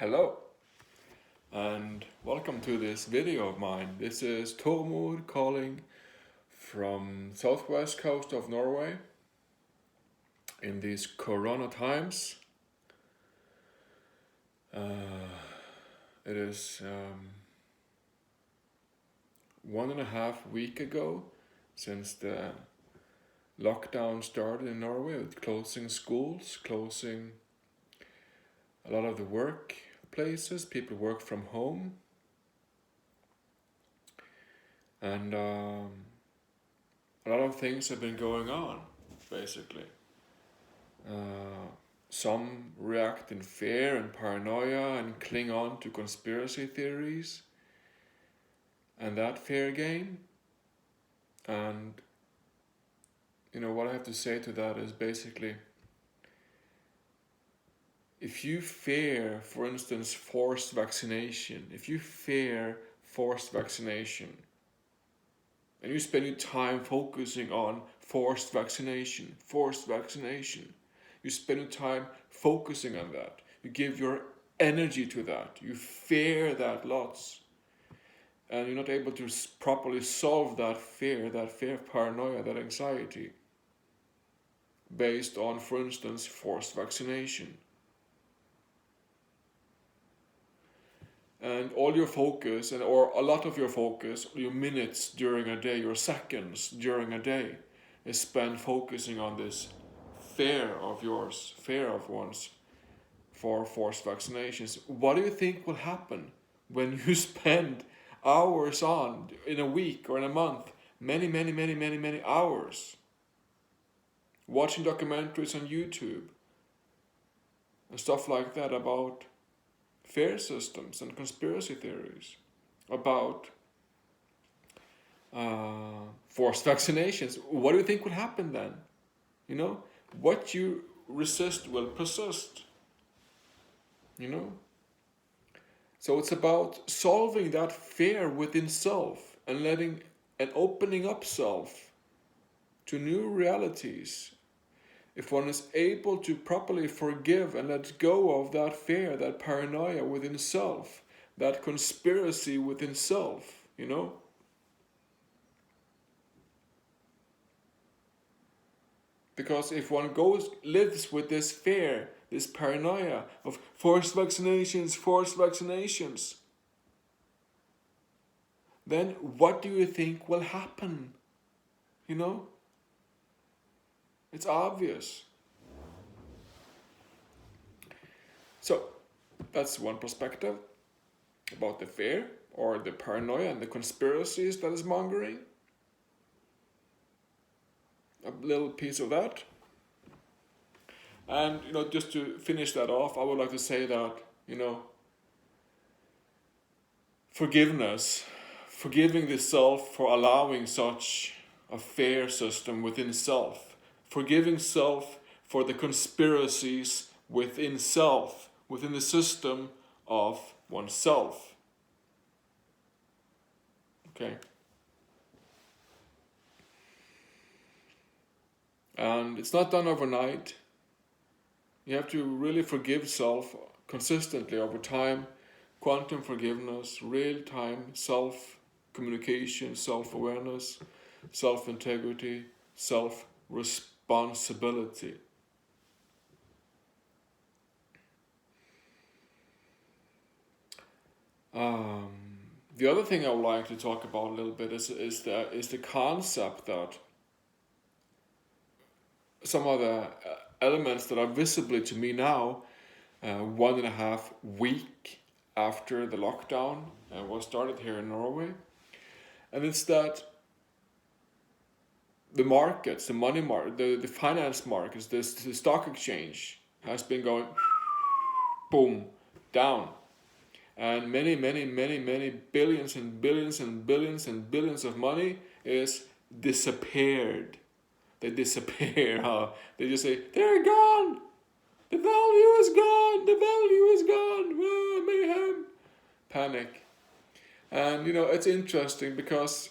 Hello and welcome to this video of mine. This is Tormod calling from southwest coast of Norway in these corona times. It is 1.5 weeks ago since the lockdown started in Norway, with closing schools, closing a lot of the workplaces. People work from home, and a lot of things have been going on, basically. Some react in fear and paranoia and cling on to conspiracy theories and that fear game. And what I have to say to that is basically, if you fear, for instance, forced vaccination, and you spend your time focusing on forced vaccination, you spend your time focusing on that, you give your energy to that, you fear that lots, and you're not able to properly solve that fear of paranoia, that anxiety, based on, for instance, forced vaccination. And all your focus, or a lot of your focus, your minutes during a day, your seconds during a day, is spent focusing on this fear of one's for forced vaccinations. What do you think will happen when you spend hours on, in a week or in a month, many hours, watching documentaries on YouTube and stuff like that about fear systems and conspiracy theories, about forced vaccinations? What do you think will happen then? What you resist will persist. So it's about solving that fear within self and opening up self to new realities. If one is able to properly forgive and let go of that fear, that paranoia within self, that conspiracy within self, Because if one lives with this fear, this paranoia of forced vaccinations, then what do you think will happen? It's obvious. So that's one perspective about the fear or the paranoia and the conspiracies that is mongering. A little piece of that. And just to finish that off, I would like to say that forgiving the self for allowing such a fear system within self, forgiving self for the conspiracies within self, within the system of oneself. Okay. And it's not done overnight. You have to really forgive self consistently over time. Quantum forgiveness, real-time self-communication, self-awareness, self-integrity, self-responsibility. The other thing I would like to talk about a little bit is the concept that some of the elements that are visibly to me now, 1.5 week after the lockdown was started here in Norway, and it's that the markets, the money market, the finance markets, the stock exchange has been going boom down, and many billions and billions and billions and billions of money is disappeared. They disappear. They just say, they're gone. The value is gone. Mayhem. Panic. And, it's interesting because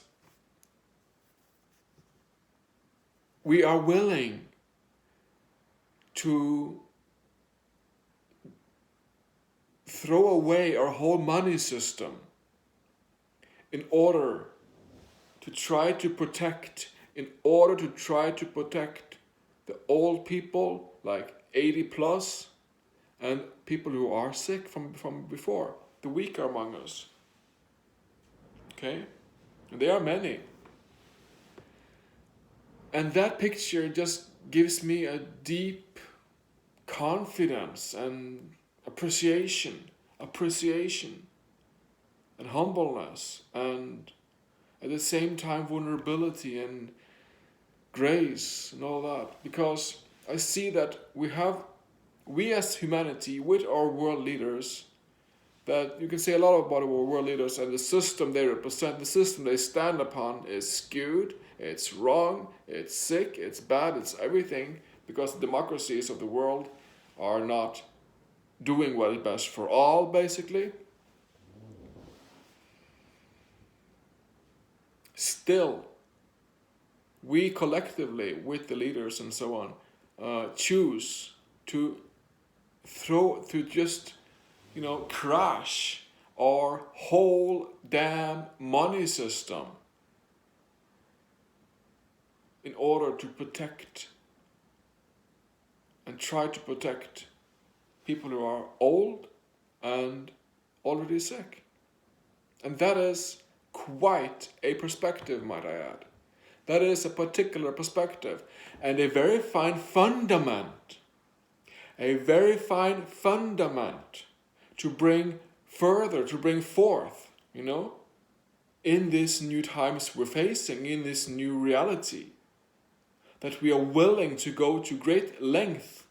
we are willing to throw away our whole money system in order to try to protect, the old people, like 80 plus, and people who are sick from before, the weaker among us. Okay? And there are many. And that picture just gives me a deep confidence and appreciation and humbleness, and at the same time vulnerability and grace and all that, because I see that we as humanity, with our world leaders, that you can say a lot about our world leaders and the system they represent, the system they stand upon is skewed, it's wrong, it's sick, it's bad, it's everything, because the democracies of the world are not doing what is best for all, basically. Still, we collectively, with the leaders and so on, choose to just, crash our whole damn money system in order to protect and try to protect people who are old and already sick. And that is quite a perspective, might I add. That is a particular perspective and a very fine fundament. A very fine fundament to bring forth, in these new times we're facing, in this new reality. That we are willing to go to great length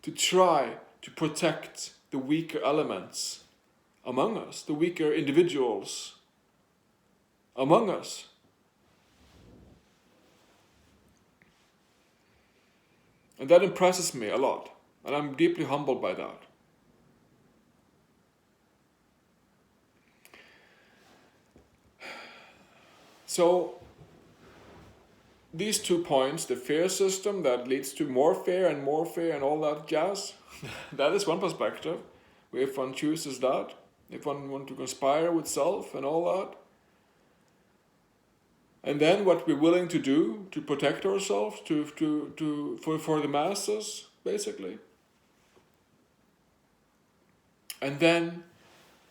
to try to protect the weaker elements among us, the weaker individuals among us. And that impresses me a lot, and I'm deeply humbled by that. So, these 2 points, the fear system that leads to more fear and all that jazz, that is one perspective. If one chooses that, if one wants to conspire with self and all that. And then what we're willing to do to protect ourselves, for the masses, basically. And then,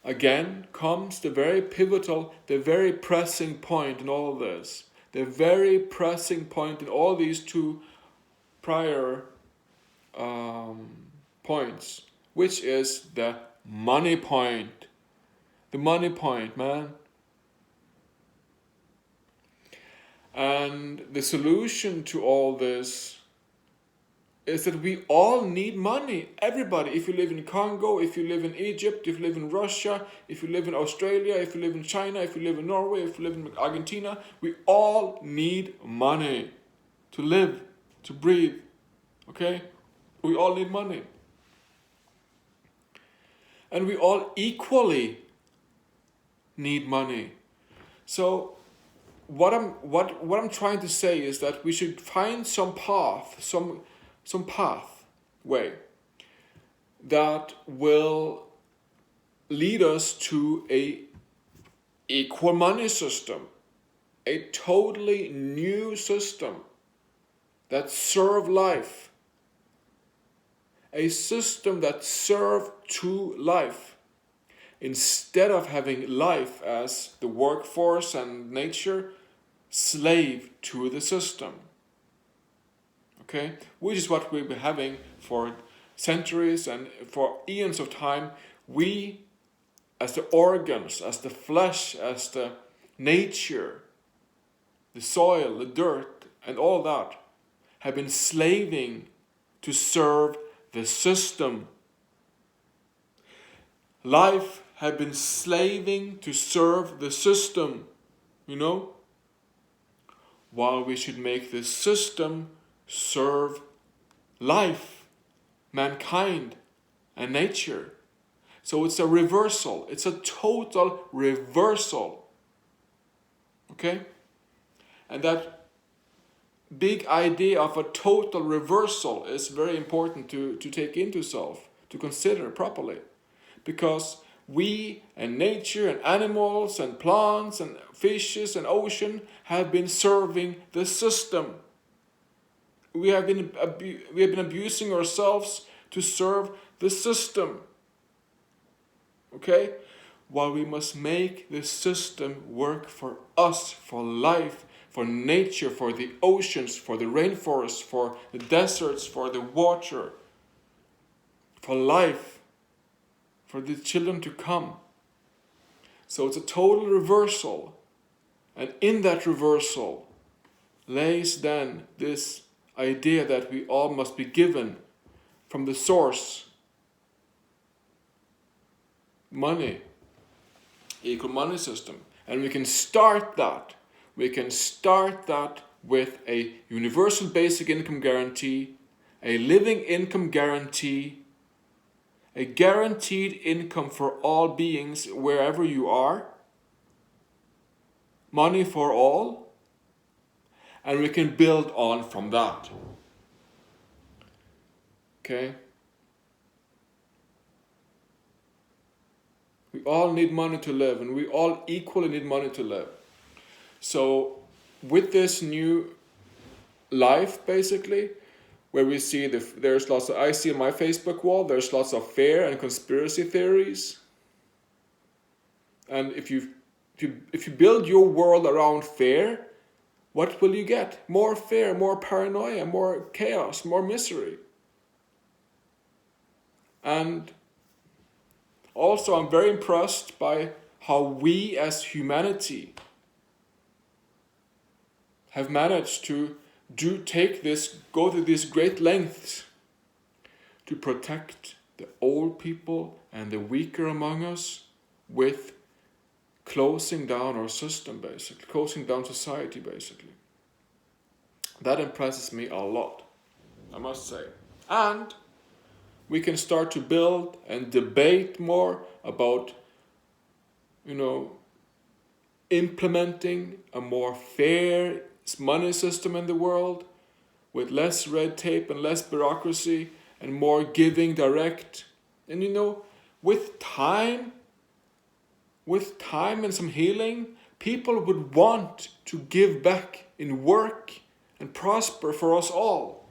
again, comes the very pivotal, the very pressing point in all of this. The very pressing point in all these 2 prior points, which is the money point. The money point, man. And the solution to all this is that we all need money. Everybody. If you live in Congo, if you live in Egypt, if you live in Russia, if you live in Australia, if you live in China, if you live in Norway, if you live in Argentina, we all need money to live, to breathe. Okay? We all need money. And we all equally need money. So what I'm trying to say is that we should find some pathway that will lead us to a equal money system, a totally new system that serve life, a system that serve to life, instead of having life as the workforce and nature slave to the system. Okay? Which is what we've been having for centuries and for eons of time. We, as the organs, as the flesh, as the nature, the soil, the dirt, and all that, have been slaving to serve the system. Life had been slaving to serve the system, while we should make the system serve life, mankind, and nature. So it's a reversal. It's a total reversal. Okay? And that big idea of a total reversal is very important to take into self, to consider properly. Because we and nature and animals and plants and fishes and ocean have been serving the system. We have been abusing ourselves to serve the system. Okay? While we must make the system work for us, for life, for nature, for the oceans, for the rainforests, for the deserts, for the water, for life, for the children to come. So it's a total reversal. And in that reversal lays then this idea that we all must be given from the source money, equal money system. And we can start that. We can start that with a universal basic income guarantee, a living income guarantee, a guaranteed income for all beings wherever you are, money for all, and we can build on from that. Okay? We all need money to live, and we all equally need money to live. So with this new life, basically, where we see there's lots of, I see on my Facebook wall, there's lots of fear and conspiracy theories. And if you build your world around fear, what will you get? More fear, more paranoia, more chaos, more misery. And also I'm very impressed by how we as humanity have managed to go to these great lengths to protect the old people and the weaker among us with closing down our system, basically, closing down society, basically. That impresses me a lot, I must say. And we can start to build and debate more about, implementing a more fair money system in the world with less red tape and less bureaucracy and more giving direct. And with time and some healing, people would want to give back in work and prosper for us all.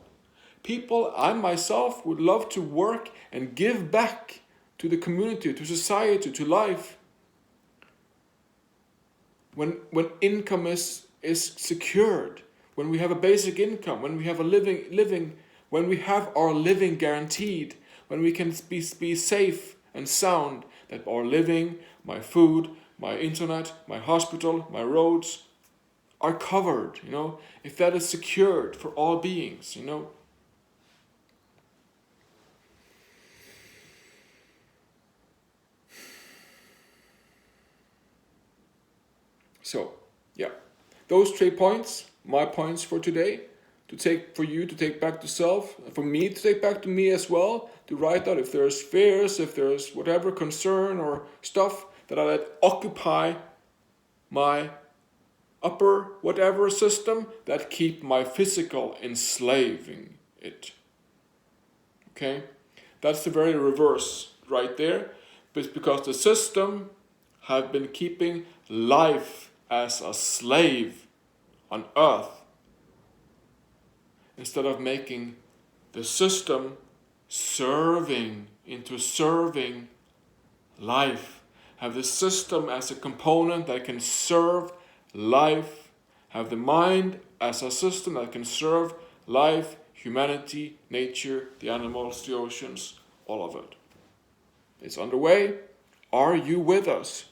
People, I myself, would love to work and give back to the community, to society, to life. When income is secured, when we have a basic income, when we have when we have our living guaranteed, when we can be safe and sound, that our living, my food, my internet, my hospital, my roads are covered, if that is secured for all beings, So, yeah, those 3 points, my points for today, for you to take back to self, for me to take back to me as well, to write out if there's fears, if there's whatever concern or stuff that I let occupy my upper whatever system that keep my physical enslaving it. Okay? That's the very reverse right there. But because the system have been keeping life as a slave on earth, instead of making the system serving life. Have the system as a component that can serve life. Have the mind as a system that can serve life, humanity, nature, the animals, the oceans, all of it. It's underway. Are you with us?